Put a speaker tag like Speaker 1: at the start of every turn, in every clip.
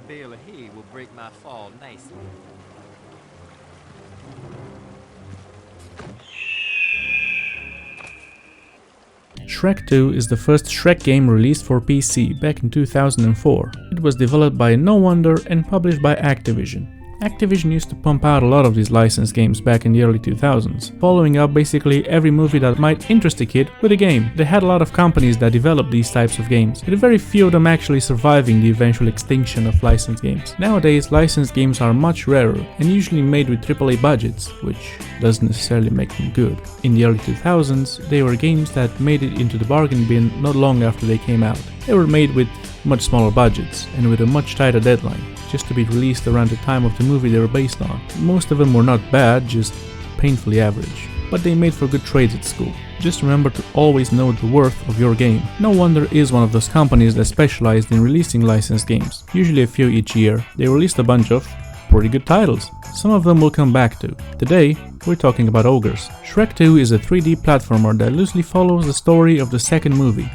Speaker 1: bale of hay will break my fall nicely.
Speaker 2: Shrek 2 is the first Shrek game released for PC back in 2004. It was developed by No Wonder and published by Activision. Activision used to pump out a lot of these licensed games back in the early 2000s, following up basically every movie that might interest a kid with a game. They had a lot of companies that developed these types of games, with very few of them actually surviving the eventual extinction of licensed games. Nowadays, licensed games are much rarer and usually made with AAA budgets, which doesn't necessarily make them good. In the early 2000s, they were games that made it into the bargain bin not long after they came out. They were made with much smaller budgets and with a much tighter deadline, just to be released around the time of the movie they were based on. Most of them were not bad, just painfully average. But they made for good trades at school. Just remember to always know the worth of your game. No Wonder is one of those companies that specialized in releasing licensed games, usually a few each year. They released a bunch of pretty good titles. Some of them we'll come back to. Today, we're talking about Ogres. Shrek 2 is a 3D platformer that loosely follows the story of the second movie.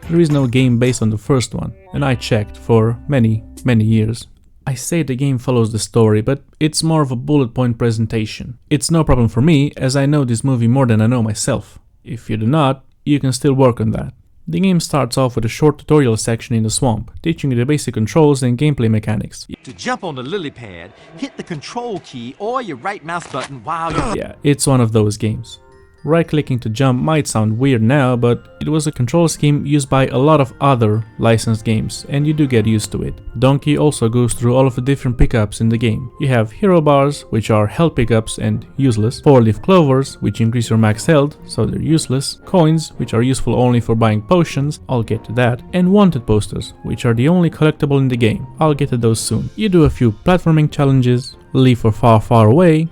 Speaker 2: There is no game based on the first one, and I checked for many years. I say the game follows the story, but it's more of a bullet point presentation. It's no problem for me, as I know this movie more than I know myself. If you do not, you can still work on that. The game starts off with a short tutorial section in the swamp, teaching you the basic controls and gameplay mechanics.
Speaker 1: To jump on the lily pad, hit the control key or your right mouse button while you're...
Speaker 2: Yeah, it's one of those games. Right-clicking to jump might sound weird now, but it was a control scheme used by a lot of other licensed games, and you do get used to it. Donkey also goes through all of the different pickups in the game. You have hero bars, which are health pickups and useless, 4-leaf clovers, which increase your max health, so they're useless, coins, which are useful only for buying potions, I'll get to that, and wanted posters, which are the only collectible in the game. I'll get to those soon. You do a few platforming challenges, leave for far away,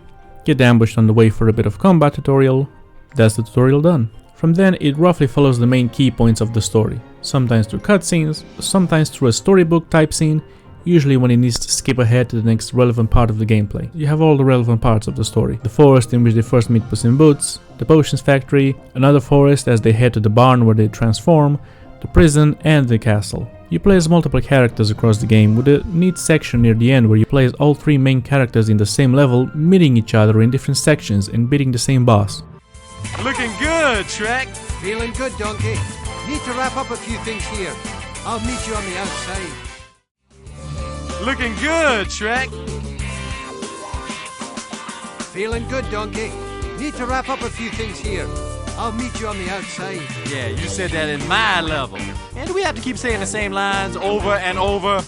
Speaker 2: get ambushed on the way for a bit of combat tutorial. That's the tutorial done. From then, it roughly follows the main key points of the story, sometimes through cutscenes, sometimes through a storybook type scene, usually when it needs to skip ahead to the next relevant part of the gameplay. You have all the relevant parts of the story. The forest in which they first meet Puss in Boots, the potions factory, another forest as they head to the barn where they transform, the prison and the castle. You play as multiple characters across the game, with a neat section near the end where you play as all three main characters in the same level, meeting each other in different sections and beating the same boss.
Speaker 1: Looking good, Shrek.
Speaker 3: Feeling good, Donkey. Need to wrap up a few things here. I'll meet you on the outside.
Speaker 1: Looking good, Shrek.
Speaker 3: Feeling good, Donkey. Need to wrap up a few things here. I'll meet you on the outside.
Speaker 1: Yeah, you said that in my level. And do we have to keep saying the same lines over and over?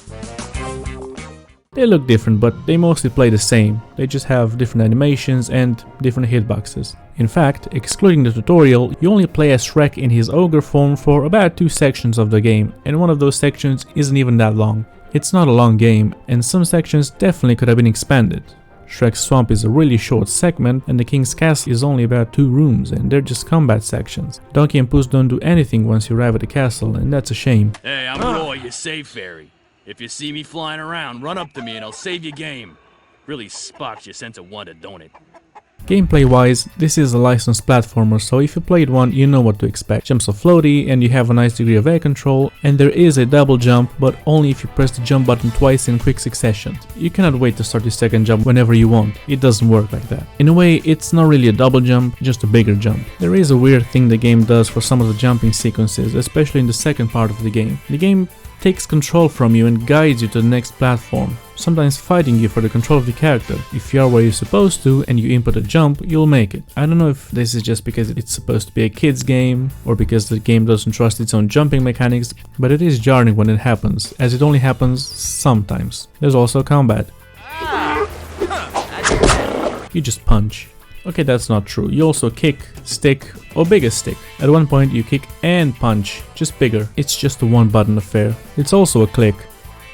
Speaker 2: They look different, but they mostly play the same. They just have different animations and different hitboxes. In fact, excluding the tutorial, you only play as Shrek in his ogre form for about 2 sections of the game, and one of those sections isn't even that long. It's not a long game, and some sections definitely could have been expanded. Shrek's swamp is a really short segment, and the king's castle is only about 2 rooms, and they're just combat sections. Donkey and Puss don't do anything once you arrive at the castle, and that's a shame.
Speaker 4: Hey, I'm Roy, your save fairy. If you see me flying around, run up to me and I'll save your game. Really sparks your sense of wonder, don't it?
Speaker 2: Gameplay-wise, this is a licensed platformer, so if you played one, you know what to expect. Jumps are floaty, and you have a nice degree of air control, and there is a double jump, but only if you press the jump button twice in quick succession. You cannot wait to start the second jump whenever you want. It doesn't work like that. In a way, it's not really a double jump, just a bigger jump. There is a weird thing the game does for some of the jumping sequences, especially in the second part of the game. The game takes control from you and guides you to the next platform, sometimes fighting you for the control of the character. If you are where you're supposed to and you input a jump, you'll make it. I don't know if this is just because it's supposed to be a kid's game or because the game doesn't trust its own jumping mechanics, but it is jarring when it happens, as it only happens sometimes. There's also combat. You just punch. Okay, that's not true. You also kick, stick, or bigger stick. At one point you kick and punch, just bigger. It's just a one button affair. It's also a click.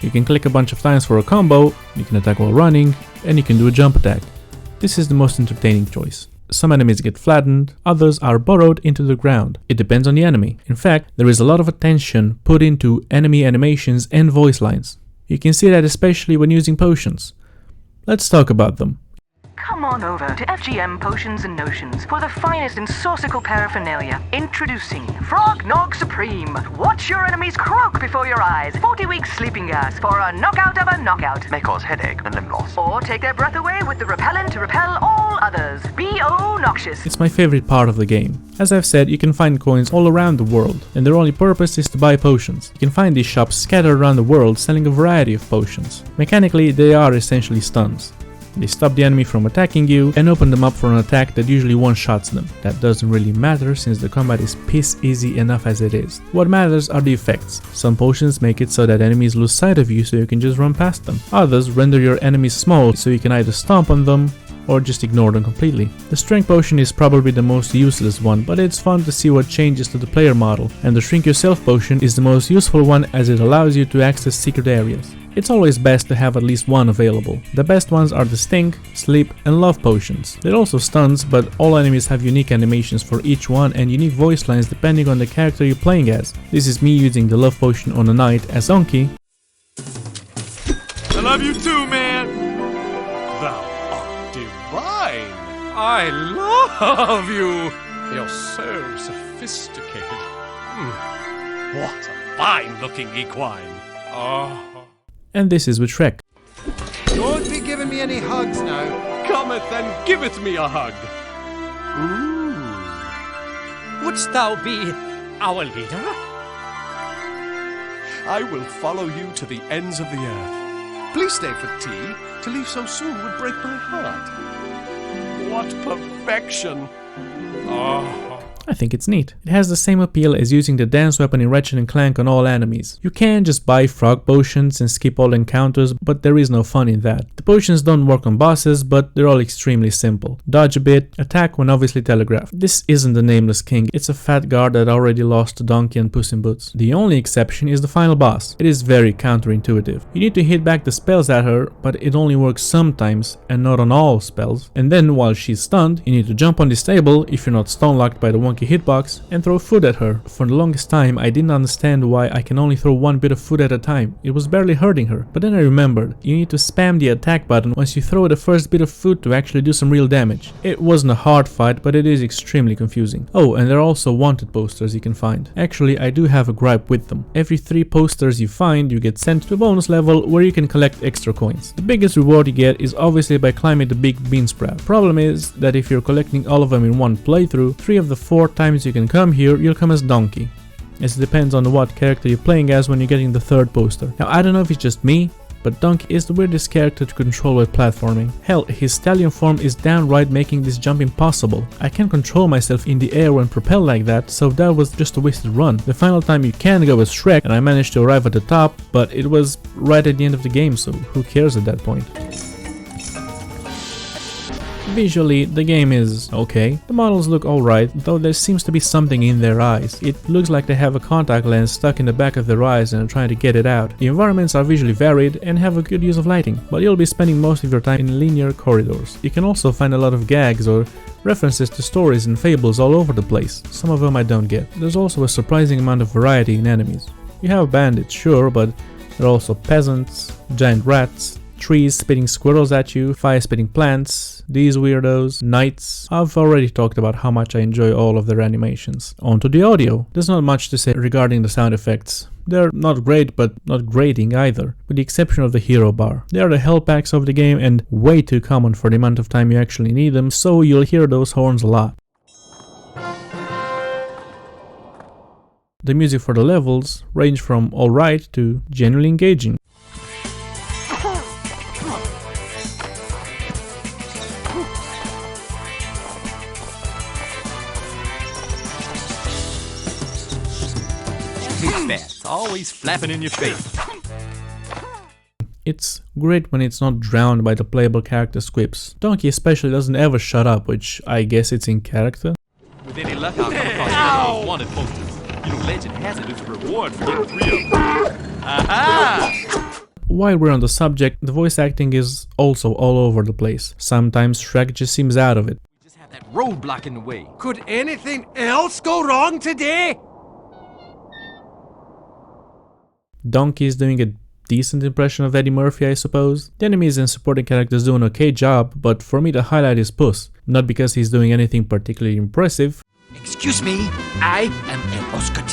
Speaker 2: You can click a bunch of times for a combo, you can attack while running, and you can do a jump attack. This is the most entertaining choice. Some enemies get flattened, others are burrowed into the ground. It depends on the enemy. In fact, there is a lot of attention put into enemy animations and voice lines. You can see that especially when using potions. Let's talk about them.
Speaker 5: Come on over to FGM Potions and Notions for the finest in saucical paraphernalia. Introducing Frog Nog Supreme. Watch your enemies croak before your eyes. 40 weeks sleeping gas for a knockout of a knockout.
Speaker 6: May cause headache and limb loss.
Speaker 5: Or take their breath away with the repellent to repel all others. B.O. Noxious.
Speaker 2: It's my favorite part of the game. As I've said, you can find coins all around the world, and their only purpose is to buy potions. You can find these shops scattered around the world selling a variety of potions. Mechanically, they are essentially stuns. They stop the enemy from attacking you and open them up for an attack that usually one-shots them. That doesn't really matter since the combat is piss easy enough as it is. What matters are the effects. Some potions make it so that enemies lose sight of you so you can just run past them. Others render your enemies small so you can either stomp on them or just ignore them completely. The strength potion is probably the most useless one, but it's fun to see what changes to the player model, and the shrink yourself potion is the most useful one as it allows you to access secret areas. It's always best to have at least one available. The best ones are the stink, sleep and love potions. They're also stuns, but all enemies have unique animations for each one and unique voice lines depending on the character you're playing as. This is me using the love potion on a knight as Donkey.
Speaker 1: I love you too, man.
Speaker 7: Thou art divine.
Speaker 1: I love you.
Speaker 7: You're so sophisticated. What a fine-looking equine.
Speaker 1: Oh.
Speaker 2: And this is with Shrek.
Speaker 3: Don't be giving me any hugs now.
Speaker 7: Cometh and giveth me a hug.
Speaker 8: Wouldst thou be our leader?
Speaker 7: I will follow you to the ends of the earth. Please stay for tea. To leave so soon would break my heart. What perfection!
Speaker 2: I think it's neat. It has the same appeal as using the dance weapon in Ratchet & Clank on all enemies. You can just buy frog potions and skip all encounters, but there is no fun in that. The potions don't work on bosses, but they're all extremely simple. Dodge a bit, attack when obviously telegraphed. This isn't the Nameless King, it's a fat guard that already lost to Donkey and Puss in Boots. The only exception is the final boss. It is very counterintuitive. You need to hit back the spells at her, but it only works sometimes and not on all spells. And then while she's stunned, you need to jump on this table if you're not stun locked by the wonky hitbox and throw food at her. For the longest time I didn't understand why I can only throw one bit of food at a time. It was barely hurting her. But then I remembered, you need to spam the attack button once you throw the first bit of food to actually do some real damage. It wasn't a hard fight, but it is extremely confusing. Oh, and there are also wanted posters you can find. Actually, I do have a gripe with them. Every 3 posters you find, you get sent to a bonus level where you can collect extra coins. The biggest reward you get is obviously by climbing the big bean sprout. Problem is that if you're collecting all of them in one playthrough, 3 of the 4 times you can come here, you'll come as Donkey. As it depends on what character you're playing as when you're getting the 3rd poster. Now I don't know if it's just me, but Donkey is the weirdest character to control with platforming. Hell, his stallion form is downright making this jump impossible. I can't control myself in the air when propelled like that, so that was just a wasted run. The final time you can go as Shrek, and I managed to arrive at the top, but it was right at the end of the game, so who cares at that point. Visually, the game is okay. The models look alright, though there seems to be something in their eyes. It looks like they have a contact lens stuck in the back of their eyes and are trying to get it out. The environments are visually varied and have a good use of lighting, but you'll be spending most of your time in linear corridors. You can also find a lot of gags or references to stories and fables all over the place. Some of them I don't get. There's also a surprising amount of variety in enemies. You have bandits, sure, but there are also peasants, giant rats, trees spitting squirrels at you, fire spitting plants, these weirdos, knights. I've already talked about how much I enjoy all of their animations. On to the audio. There's not much to say regarding the sound effects. They're not great, but not grating either, with the exception of the hero bar. They are the hell packs of the game and way too common for the amount of time you actually need them, so you'll hear those horns a lot. The music for the levels range from alright to genuinely engaging.
Speaker 1: Always flapping in your face.
Speaker 2: It's great when it's not drowned by the playable character's quips. Donkey especially doesn't ever shut up, which I guess it's in character.
Speaker 1: With any luck, I'll come across those wanted posters. You know, legend has it as a reward for getting 3 of them. Aha!
Speaker 2: While we're on the subject, the voice acting is also all over the place. Sometimes Shrek just seems out of it.
Speaker 1: We just have that roadblock in the way.
Speaker 3: Could anything else go wrong today?
Speaker 2: Donkey is doing a decent impression of Eddie Murphy, I suppose. The enemies and supporting characters do an okay job, but for me the highlight is Puss. Not because he's doing anything particularly impressive.
Speaker 6: Excuse me, I am an Oscar.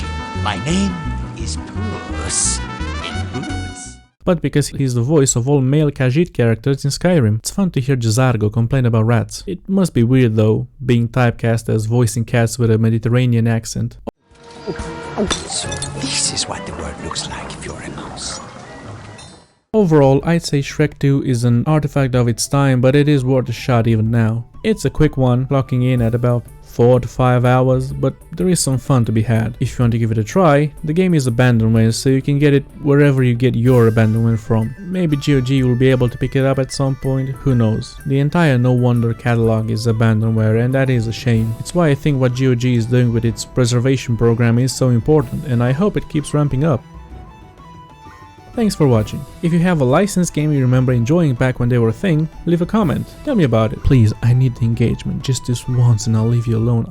Speaker 6: My name is Puss in Boots.
Speaker 2: But because he's the voice of all male Khajiit characters in Skyrim. It's fun to hear Jazargo complain about rats. It must be weird though, being typecast as voicing cats with a Mediterranean accent.
Speaker 6: So this is what the world looks like if you're a mouse.
Speaker 2: Overall, I'd say Shrek 2 is an artifact of its time, but it is worth a shot even now. It's a quick one, clocking in at about 4 to 5 hours, but there is some fun to be had. If you want to give it a try, the game is abandonware, so you can get it wherever you get your abandonware from. Maybe GOG will be able to pick it up at some point, who knows. The entire No Wonder catalog is abandonware, and that is a shame. It's why I think what GOG is doing with its preservation program is so important, and I hope it keeps ramping up. Thanks for watching. If you have a licensed game you remember enjoying back when they were a thing, leave a comment. Tell me about it. Please, I need the engagement. Just this once and I'll leave you alone.